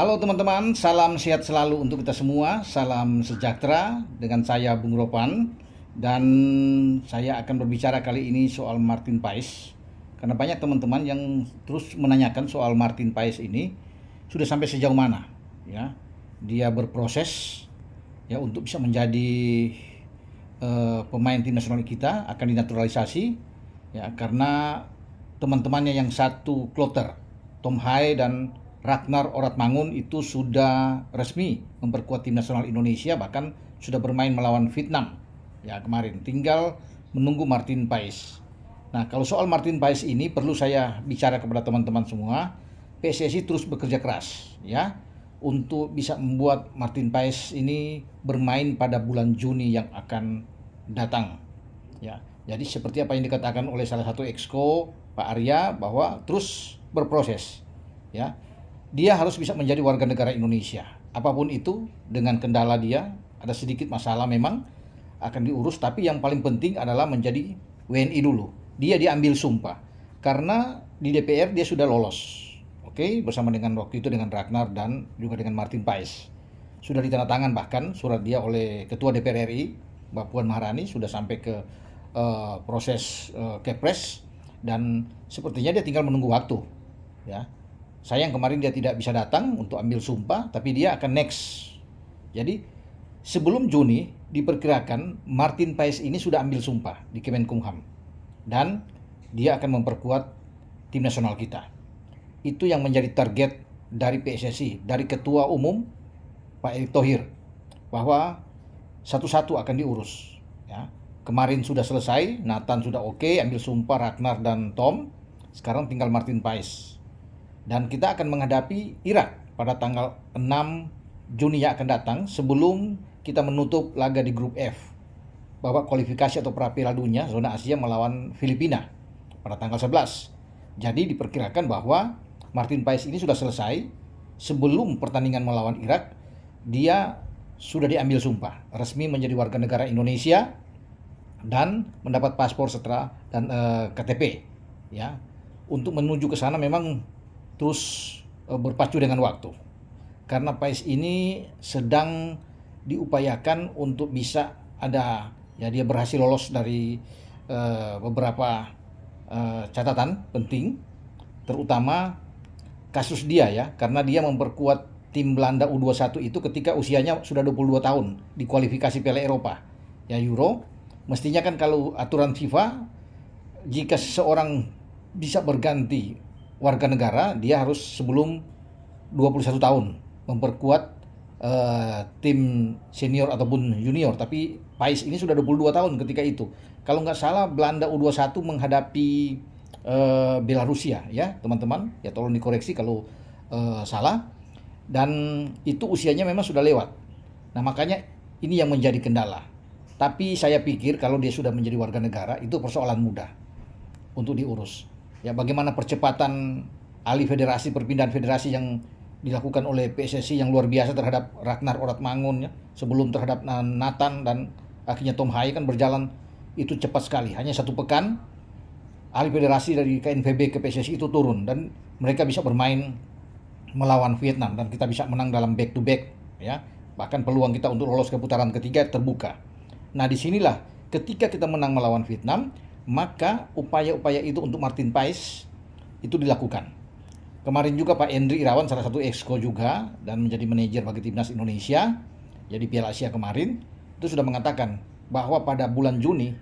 Halo teman-teman, salam sehat selalu untuk kita semua, salam sejahtera dengan saya Bung Ropan. Dan saya akan berbicara kali ini soal Martin Paes. Karena banyak teman-teman yang terus menanyakan soal Martin Paes ini sudah sampai sejauh mana ya. Dia berproses ya untuk bisa menjadi pemain tim nasional kita, akan dinaturalisasi ya, karena teman-temannya yang satu kloter, Tom Hai dan Ragnar Oratmangun itu sudah resmi memperkuat tim nasional Indonesia, bahkan sudah bermain melawan Vietnam ya kemarin. Tinggal menunggu Martin Paes. Nah, kalau soal Martin Paes ini perlu saya bicara kepada teman-teman semua. PSSI terus bekerja keras ya untuk bisa membuat Martin Paes ini bermain pada bulan Juni yang akan datang ya. Jadi seperti apa yang dikatakan oleh salah satu exco Pak Arya, bahwa terus berproses ya. Dia harus bisa menjadi warga negara Indonesia. Apapun itu, dengan kendala dia, ada sedikit masalah memang akan diurus, tapi yang paling penting adalah menjadi WNI dulu. Dia diambil sumpah. Karena di DPR dia sudah lolos. Oke, bersama dengan waktu itu dengan Ragnar dan juga dengan Martin Paes. Sudah ditandatangan bahkan surat dia oleh Ketua DPR RI, Mbak Puan Maharani, sudah sampai ke proses Kepres, dan sepertinya dia tinggal menunggu waktu ya. Sayang kemarin dia tidak bisa datang untuk ambil sumpah, tapi dia akan next. Jadi sebelum Juni diperkirakan Martin Paes ini sudah ambil sumpah di Kemenkumham, dan dia akan memperkuat tim nasional kita. Itu yang menjadi target dari PSSI, dari Ketua Umum Pak Erick Thohir, bahwa satu-satu akan diurus ya. Kemarin sudah selesai, Nathan sudah oke, ambil sumpah Ragnar dan Tom. Sekarang tinggal Martin Paes. Dan kita akan menghadapi Irak pada tanggal 6 Juni yang akan datang, sebelum kita menutup laga di grup F, babak kualifikasi atau pra-Piala Dunia zona Asia melawan Filipina pada tanggal 11. Jadi diperkirakan bahwa Martin Paes ini sudah selesai. Sebelum pertandingan melawan Irak, dia sudah diambil sumpah, resmi menjadi warga negara Indonesia dan mendapat paspor setelah dan KTP ya. Untuk menuju ke sana memang terus berpacu dengan waktu, karena Paes ini sedang diupayakan untuk bisa ada ya, dia berhasil lolos dari beberapa catatan penting, terutama kasus dia ya, karena dia memperkuat tim Belanda U21 itu ketika usianya sudah 22 tahun di kualifikasi Piala Eropa ya, Euro. Mestinya kan kalau aturan FIFA, jika seseorang bisa berganti warga negara, dia harus sebelum 21 tahun memperkuat tim senior ataupun junior. Tapi Paes ini sudah 22 tahun ketika itu. Kalau nggak salah Belanda U21 menghadapi Belarusia ya teman-teman, ya tolong dikoreksi kalau salah. Dan itu usianya memang sudah lewat. Nah makanya ini yang menjadi kendala. Tapi saya pikir kalau dia sudah menjadi warga negara, itu persoalan mudah untuk diurus. Ya, bagaimana percepatan alih federasi, perpindahan federasi yang dilakukan oleh PSSI yang luar biasa terhadap Ragnar Oratmangun ya, sebelum terhadap Nathan, dan akhirnya Tom Hai kan berjalan itu cepat sekali. Hanya 1 pekan alih federasi dari KNVB ke PSSI itu turun, dan mereka bisa bermain melawan Vietnam, dan kita bisa menang dalam back to back ya. Bahkan peluang kita untuk lolos ke putaran ketiga terbuka. Nah, disinilah ketika kita menang melawan Vietnam, maka upaya-upaya itu untuk Martin Paes itu dilakukan. Kemarin juga Pak Endri Irawan, salah satu exco juga dan menjadi manajer bagi timnas Indonesia jadi Piala Asia kemarin, itu sudah mengatakan bahwa pada bulan Juni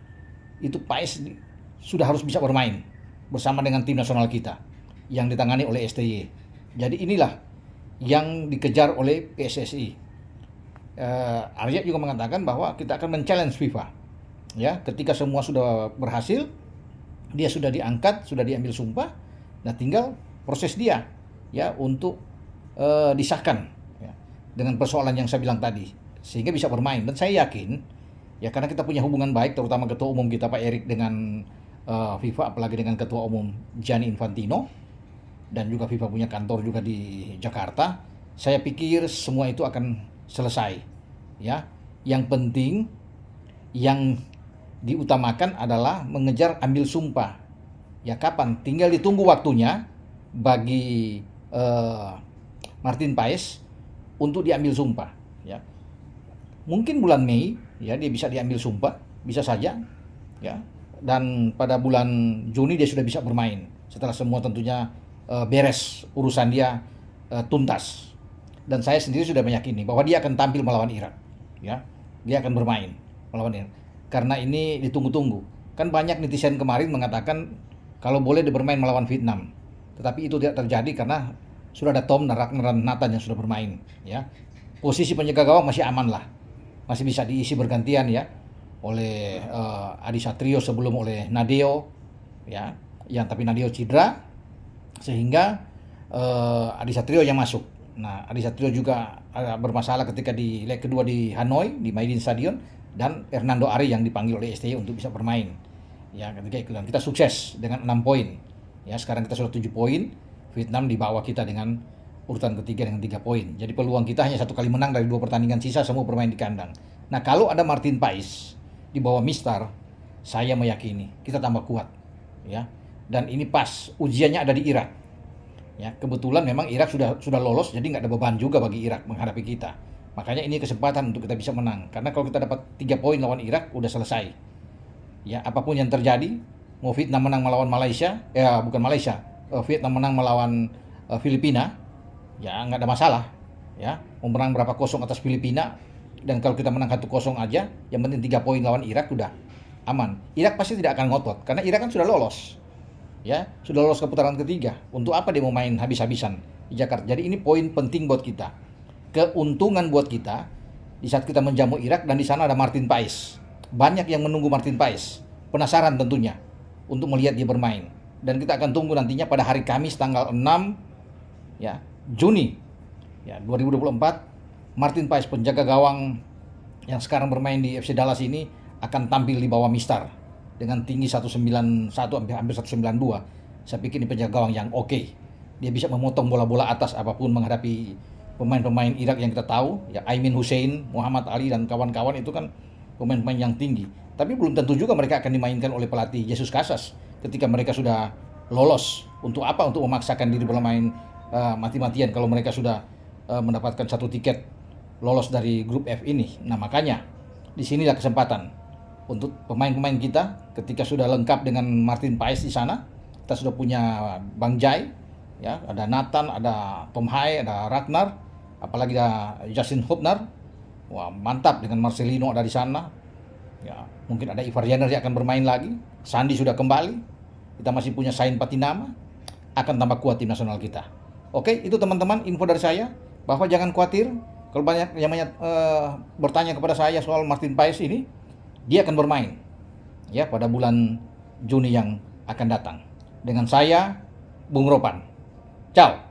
itu Paes sudah harus bisa bermain bersama dengan tim nasional kita yang ditangani oleh STY. Jadi inilah yang dikejar oleh PSSI. Arya juga mengatakan bahwa kita akan men-challenge FIFA ya, ketika semua sudah berhasil, dia sudah diangkat, sudah diambil sumpah, nah tinggal proses dia ya untuk disahkan ya, dengan persoalan yang saya bilang tadi, sehingga bisa bermain. Dan saya yakin ya, karena kita punya hubungan baik, terutama ketua umum kita Pak Erick dengan FIFA, apalagi dengan ketua umum Gianni Infantino, dan juga FIFA punya kantor juga di Jakarta. Saya pikir semua itu akan selesai ya. Yang penting yang diutamakan adalah mengejar ambil sumpah ya. Kapan? Tinggal ditunggu waktunya bagi Martin Paes untuk diambil sumpah, ya. Mungkin bulan Mei ya dia bisa diambil sumpah, bisa saja, ya. Dan pada bulan Juni dia sudah bisa bermain setelah semua tentunya beres urusan dia tuntas. Dan saya sendiri sudah meyakini bahwa dia akan tampil melawan Irak, ya. Dia akan bermain melawan Irak. Karena ini ditunggu-tunggu. Kan banyak netizen kemarin mengatakan kalau boleh dia bermain melawan Vietnam. Tetapi itu tidak terjadi karena sudah ada Tom dan Ragnar dan Nathan yang sudah bermain, ya. Posisi penjaga gawang masih aman lah. Masih bisa diisi bergantian, ya, oleh Adi Satrio sebelum oleh Nadeo, ya. Tapi Nadeo cedera sehingga Adi Satrio yang masuk. Nah, Adi Satrio juga bermasalah ketika di leg kedua di Hanoi, di Maidin Stadion, dan Hernando Ari yang dipanggil oleh STY untuk bisa bermain. Ya, ketika itu kita sukses dengan 6 poin. Ya, sekarang kita sudah 7 poin. Vietnam di bawah kita dengan urutan ketiga dengan 3 poin. Jadi peluang kita hanya 1 kali menang dari 2 pertandingan sisa, semua bermain di kandang. Nah, kalau ada Martin Paes di bawah Mistar, saya meyakini kita tambah kuat, ya. Dan ini pas ujiannya ada di Irak. Ya, kebetulan memang Irak sudah lolos, jadi nggak ada beban juga bagi Irak menghadapi kita. Makanya ini kesempatan untuk kita bisa menang. Karena kalau kita dapat 3 poin lawan Irak, udah selesai. Ya, apapun yang terjadi, mau Vietnam menang melawan Malaysia, bukan Malaysia, Vietnam menang melawan Filipina, ya nggak ada masalah. Ya, mau menang berapa kosong atas Filipina, dan kalau kita menang 1-0 aja, yang penting 3 poin lawan Irak udah aman. Irak pasti tidak akan ngotot, karena Irak kan sudah lolos. Ya, sudah lolos ke putaran ketiga. Untuk apa dia mau main habis-habisan di Jakarta? Jadi ini poin penting buat kita. Keuntungan buat kita di saat kita menjamu Irak, dan di sana ada Martin Paes. Banyak yang menunggu Martin Paes. Penasaran tentunya untuk melihat dia bermain. Dan kita akan tunggu nantinya pada hari Kamis tanggal 6 ya, Juni ya 2024, Martin Paes penjaga gawang yang sekarang bermain di FC Dallas ini akan tampil di bawah Mistar dengan tinggi 191 hampir 192. Saya pikir ini penjaga gawang yang oke. Dia bisa memotong bola-bola atas apapun menghadapi pemain-pemain Irak yang kita tahu, ya, Aimin Hussein, Muhammad Ali dan kawan-kawan itu kan pemain-pemain yang tinggi. Tapi belum tentu juga mereka akan dimainkan oleh pelatih Jesus Casas ketika mereka sudah lolos. Untuk apa? Untuk memaksakan diri bermain mati-matian kalau mereka sudah mendapatkan 1 tiket lolos dari grup F ini. Nah, makanya disinilah kesempatan untuk pemain-pemain kita ketika sudah lengkap dengan Martin Paes di sana. Kita sudah punya Bang Jai, ya, ada Nathan, ada Tom Hai, ada Ragnar, apalagi ada Justin Hubner. Wah, mantap dengan Marcelino ada di sana. Ya, mungkin ada Ivar Jenner yang akan bermain lagi. Sandi sudah kembali. Kita masih punya Sain Patinama. Akan tambah kuat tim nasional kita. Oke, itu teman-teman info dari saya bahwa jangan khawatir kalau banyak yang bertanya kepada saya soal Martin Paes ini. Dia akan bermain ya pada bulan Juni yang akan datang. Dengan saya, Bung Ropan. Ciao.